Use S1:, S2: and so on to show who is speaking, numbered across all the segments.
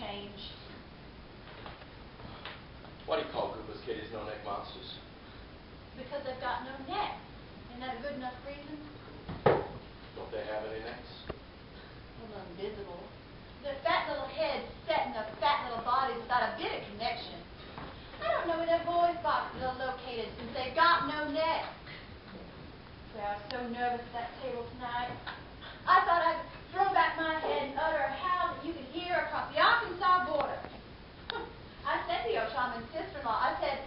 S1: changed.
S2: Why do you call Goober's kitties no-neck monsters?
S1: Because they've got no neck. Isn't that a good enough reason?
S2: Don't they have any necks?
S1: Well, invisible. Their fat little heads set in their fat little bodies without a bit of connection. I don't know where their voice boxes are located since they've got no neck. Boy, I was so nervous at that table tonight. I thought I'd throw back my head and utter a howl that you could hear across the Arkansas border. I said to your charming sister-in-law, I said,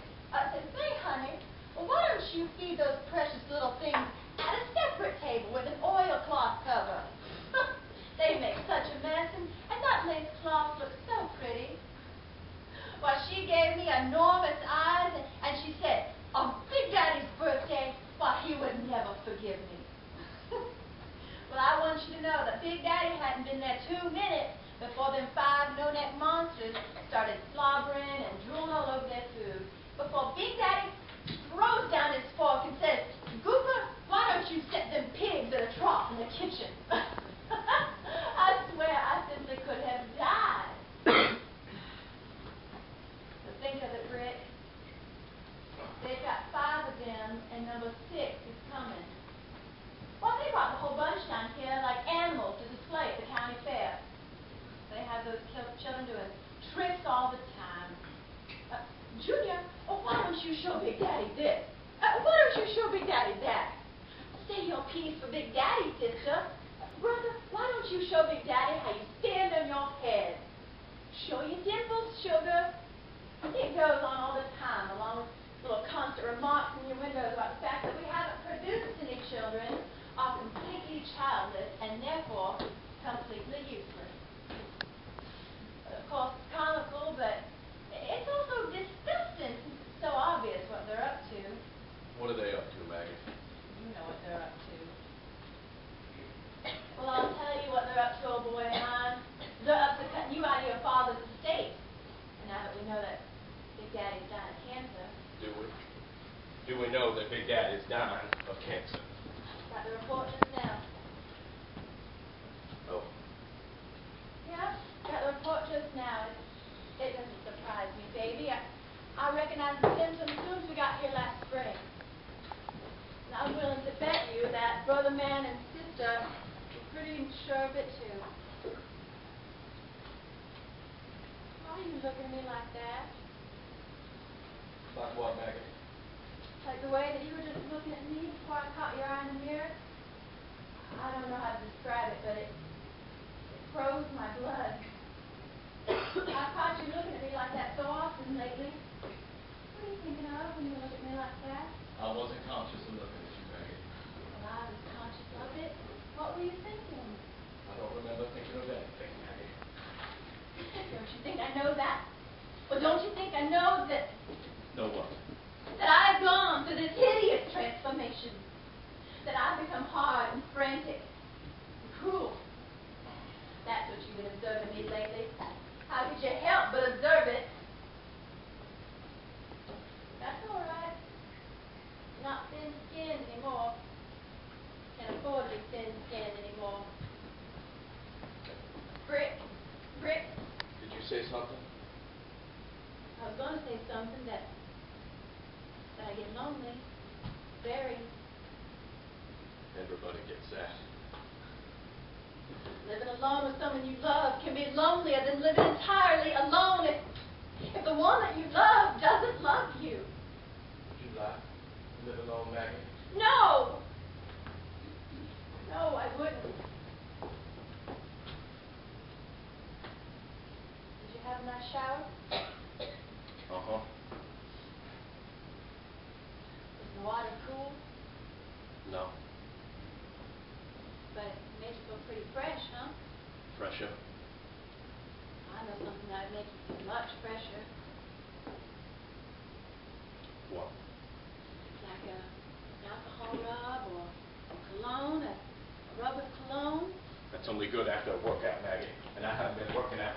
S1: say, honey, well, why don't you feed those precious little things at a separate table with an oilcloth cover? They make such a mess, and that lace cloth looks so pretty. Why, she gave me enormous eyes, and she said, on Big Daddy's birthday, why, he would never forgive me. Well, I want you to know that Big Daddy hadn't been there 2 minutes before them 5 no-neck monsters started slobbering and drooling all over their food. Before Big Daddy throws down his fork and says, Goober, why don't you set them pigs at a trough in the kitchen? I swear I simply could have died. But think of it, Brick. They've got 5 of them, and number 6 is coming. Well, they brought the whole bunch down here like animals to display at the county fair. They have those children doing tricks all the time. Junior, why don't you show Big Daddy this? Why don't you show Big Daddy that? Say your piece for Big Daddy, sister. Brother, why don't you show Big Daddy how you stand on your head? Show your dimples, sugar. It goes on all the time, along with little constant remarks in your windows about the fact that we haven't produced any children, are completely childless, and therefore completely useless. Of course, it's comical, but it's also disgusting since it's so obvious what they're up to.
S2: What are they up to, Maggie?
S1: You know what they're up to. Well, I'll tell you what they're up to, old boy of mine. They're up to cutting you out of your father's estate. And now that we know that Big Daddy's dying of cancer.
S2: Do we? Do we know that Big Daddy's dying of cancer?
S1: Got the report just now.
S2: Oh.
S1: Yeah, got the report just now. It doesn't surprise me, baby. I recognized the symptoms as soon as we got here last spring. And I'm willing to bet you that brother man and sister were pretty sure of it too. Why are you looking at me like that?
S2: Like what, Maggie?
S1: Like the way that you were just looking at me before I caught your eye in the mirror? I don't know how to describe it, but it froze my blood. I've caught you looking at me like that so often lately. What are you thinking of when you look at me like that?
S2: I wasn't conscious of looking at you, Maggie.
S1: Well, I was conscious of it. What were you thinking?
S2: I don't remember thinking of anything, Maggie.
S1: Don't you think I know that? Well, don't you think I know that...
S2: Know what?
S1: That I've gone through this hideous transformation. That I've become hard and frantic and cruel. That's what you've been observing me lately. How could you help but observe it? That's all right. Not thin-skinned anymore. Can't afford to be thin-skinned anymore. Brick.
S2: Did you say something?
S1: I was going to say something that I get lonely. Very.
S2: Everybody gets that.
S1: Living alone with someone you love can be lonelier than living entirely alone if the one that you love doesn't love you.
S2: Would you like to live alone, Maggie?
S1: No! No, I wouldn't. Did you have a nice shower?
S2: Uh-huh.
S1: Was the water cool?
S2: No.
S1: But it made you feel pretty fresh, huh?
S2: Fresher?
S1: I know something that would make you feel much fresher.
S2: What?
S1: Like an alcohol rub or cologne, a rub of cologne.
S2: That's only good after a workout, Maggie. And I haven't been working out.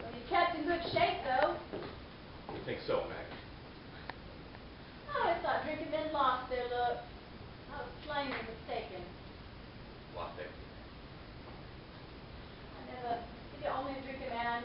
S1: Well, you kept in good shape, though.
S2: You think so, Maggie?
S1: I always thought drinking men lost their look. I was plainly mistaken.
S2: What thing?
S1: If you're only a drinking man,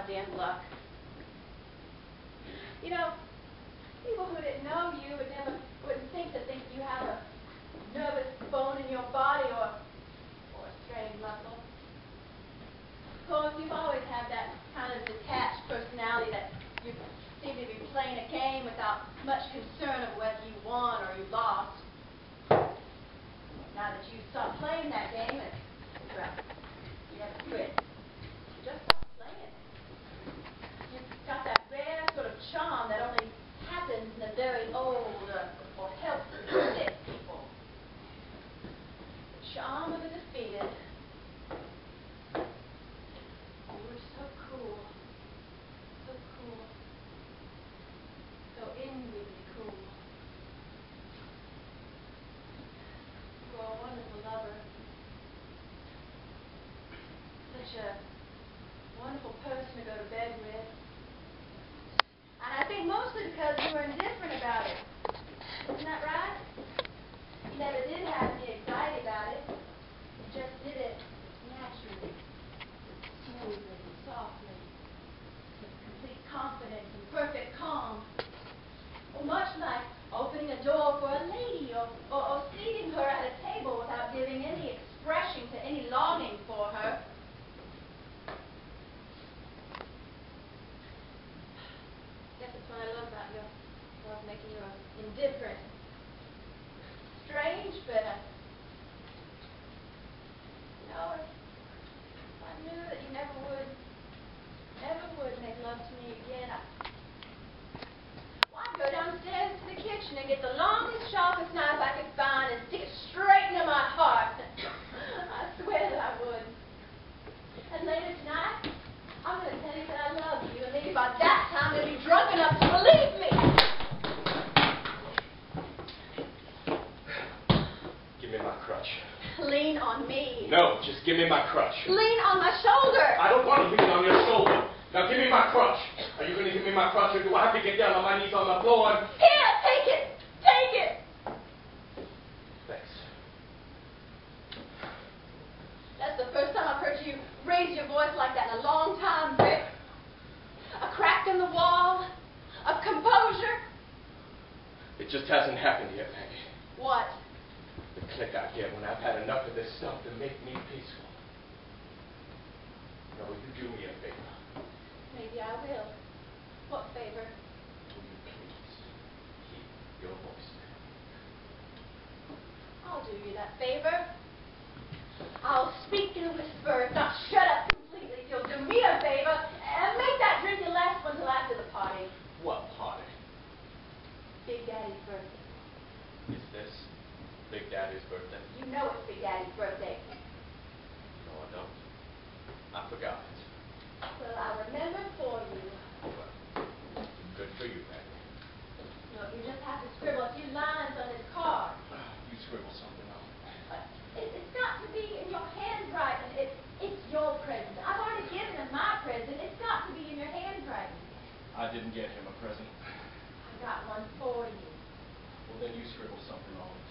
S1: goddamn luck. You know, people who didn't know you wouldn't think you have a nervous bone in your body or a strained muscle. Of course, you've always had that kind of detached personality that you seem to be playing a game without much concern of whether you won or you lost. Now that you stopped playing that game, well, you haven't quit. You just stopped playing. You've got that rare sort of charm that only happens in the very old or helpless dead people. The charm of the defeated. You were so cool. So cool. So inwardly cool. You are a wonderful lover. Such a wonderful person to go to bed with. And I think mostly because you were indifferent about it. Isn't that right? You never did have any anxiety about it. You just did it naturally, smoothly, softly, with complete confidence and perfect calm. Well, much like opening a door for a lady or seating her at a table without giving any expression to any longing for her. Guess that's what I love about you. I love making you indifferent. Strange, but if I knew that you never would make love to me again, I'd go downstairs to the kitchen and get the longest, sharpest knife I could find and stick it straight into my heart. I swear that I would. And later tonight, I'm going to tell you that I love you, and maybe by that time you'll be drunk enough to believe me.
S2: Give me my crutch.
S1: Lean on me.
S2: No, just give me my crutch.
S1: Lean on my shoulder.
S2: I don't want to lean on your shoulder. Now give me my crutch. Are you going to give me my crutch, or do I have to get down on my knees on the floor and...
S1: Here, take it. Take it.
S2: Thanks.
S1: That's the first time I've heard you raise your voice like that in a long time, Rick. A crack in the wall. A composure.
S2: It just hasn't happened yet, Maggie.
S1: What?
S2: The click I get when I've had enough of this stuff to make me peaceful. Now, will you do me a favor?
S1: Maybe I will. What favor?
S2: Will you please keep your voice down?
S1: I'll do you that favor. I'll speak in a whisper, if not shut up completely, if you'll do me a favor and make that drinking last one till after the party.
S2: What party?
S1: Big Daddy's birthday.
S2: Is this Big Daddy's birthday?
S1: You know it's Big Daddy's birthday.
S2: No, I don't. I forgot it.
S1: Well, I'll remember for you.
S2: Well, good for you, Maggie.
S1: Look, you just have to scribble a few lines on this card.
S2: You scribble something on it.
S1: It's got to be in your handwriting. It's your present. I've already given him my present. It's got to be in your handwriting.
S2: I didn't get him a present.
S1: I got one for you.
S2: Well, then you scribble something on it.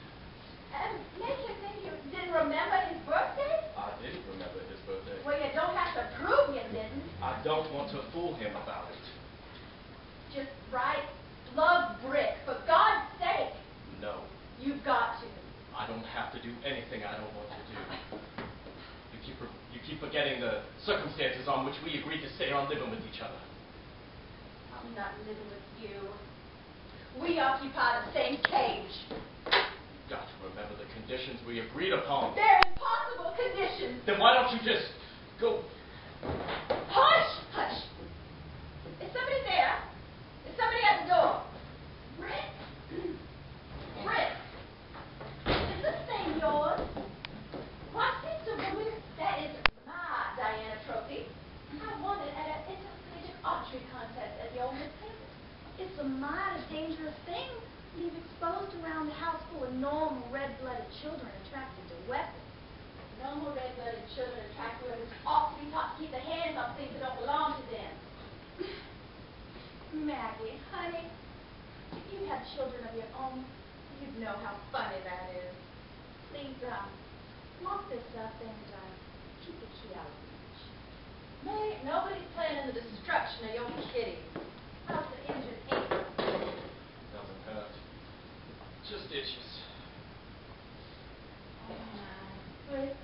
S1: And make him think you didn't remember his birthday?
S2: I didn't remember his birthday.
S1: Well, you don't have to prove you didn't.
S2: I don't want to fool him about it.
S1: Just write, love Brick, for God's sake.
S2: No.
S1: You've got to.
S2: I don't have to do anything I don't want to do. You keep forgetting the circumstances on which we agreed to stay on living with each other.
S1: I'm not living with you. We occupy the same cage.
S2: You've got to remember the conditions we agreed upon.
S1: They're impossible conditions.
S2: Then why don't you just go...
S1: Hush! Hush! Is somebody there? Is somebody at the door? Rick? Rick? Is this thing yours? Why, it's a woman. That is my Diana trophy. I won it at an intercollegiate archery contest at the old Miss Taylor. It's a mighty dangerous thing. Leave exposed around the house full of normal red-blooded children attracted to weapons. Normal red-blooded children attracted to weapons ought to be taught to keep their hands off things that don't belong to them. Maggie, honey, if you had children of your own, you'd know how funny that is. Please, lock this up and keep the key out of reach. May, nobody's planning the destruction of your kitty. How's the injured ankle?
S2: Doesn't hurt. Just itches.
S1: Oh, my. Rick,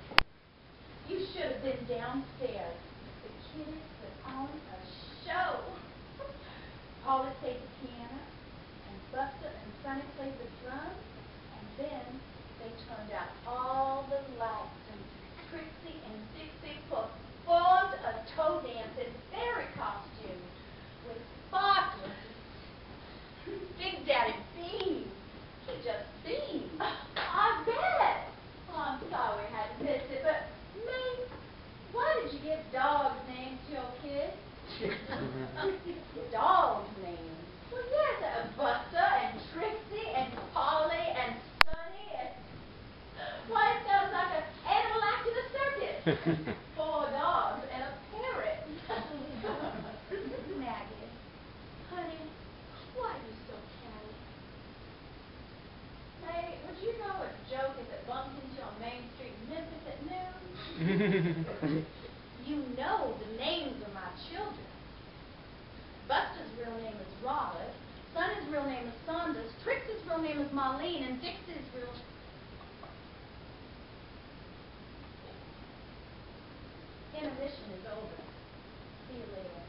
S1: you should have been downstairs. The kitty put on a show. Paula played the piano, and Buster and Sonny played the drums, and then they turned out all the lights, and Trixie and Dixie performed a toe dance in fairy costumes with sparklers. Big Daddy beamed. He just beamed. I bet. Oh, I'm sorry I had to miss it, but May, why did you give dogs names to your kids? Dogs names? Well, yes, Buster and Trixie and Polly and Sonny and... Why, it sounds like an animal act in a circus. 4 dogs and a parrot. Maggie, honey, why are you so catty? Hey, would you know a joke if it bumped into on Main Street in Memphis at noon? You know the names of my children. Buster's real name is Robert, Sonny's real name is Saunders, Trixie's real name is Marlene, and Dixie's real... Intermission is over. See you later.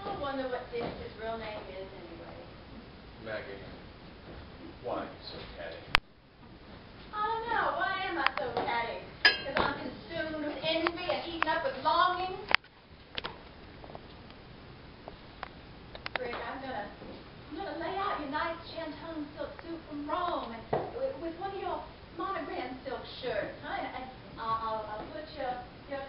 S1: I wonder what Dixie's real name is anyway.
S2: Maggie, why are you so catty?
S1: I don't know. Why am I so catty? Because I'm consumed with envy and eaten up with longing? Rick, I'm gonna lay out your nice Chantone silk suit from Rome and with one of your monogram silk shirts, huh? And I'll put your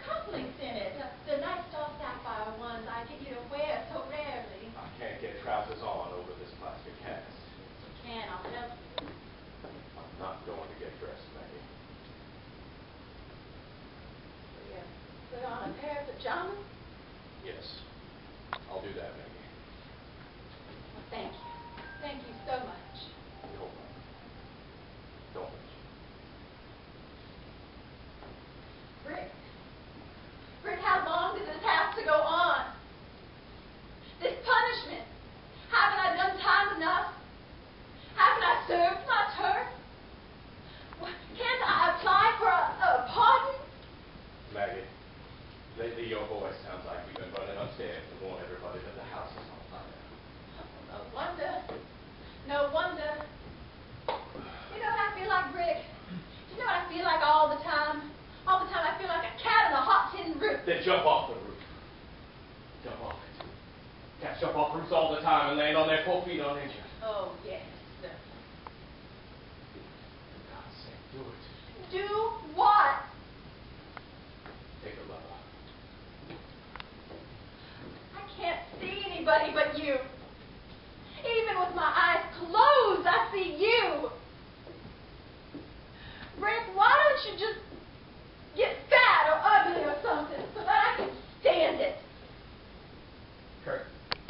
S1: cufflinks in it, the nice soft sapphire ones I get you to wear so rarely.
S2: I can't get trousers on over this plastic cast.
S1: You can, I'll help you.
S2: I'm not going to get dressed, Maggie.
S1: You put on a pair of pajamas?
S2: Yes, I'll do that, Maggie.
S1: Well, thank you. Thank you so much.
S2: You're welcome. Don't mention.
S1: Rick, how long does this have to go on? This punishment. Haven't I done time enough? Haven't I served my term? Can't I apply for a pardon?
S2: Maggie, lately your voice sounds like you've been running upstairs to warn everybody that the house is on fire.
S1: No wonder. No wonder. You know what I feel like, Rick? You know what I feel like all the time? All the time I feel like a cat on a hot tin roof.
S2: Then jump off the roof. Jump off it. Cats jump off roofs all the time and land on their 4 feet uninjured.
S1: Oh, yes.
S2: For God's sake, do it.
S1: Do what?
S2: Take a lover.
S1: I can't see anybody but you.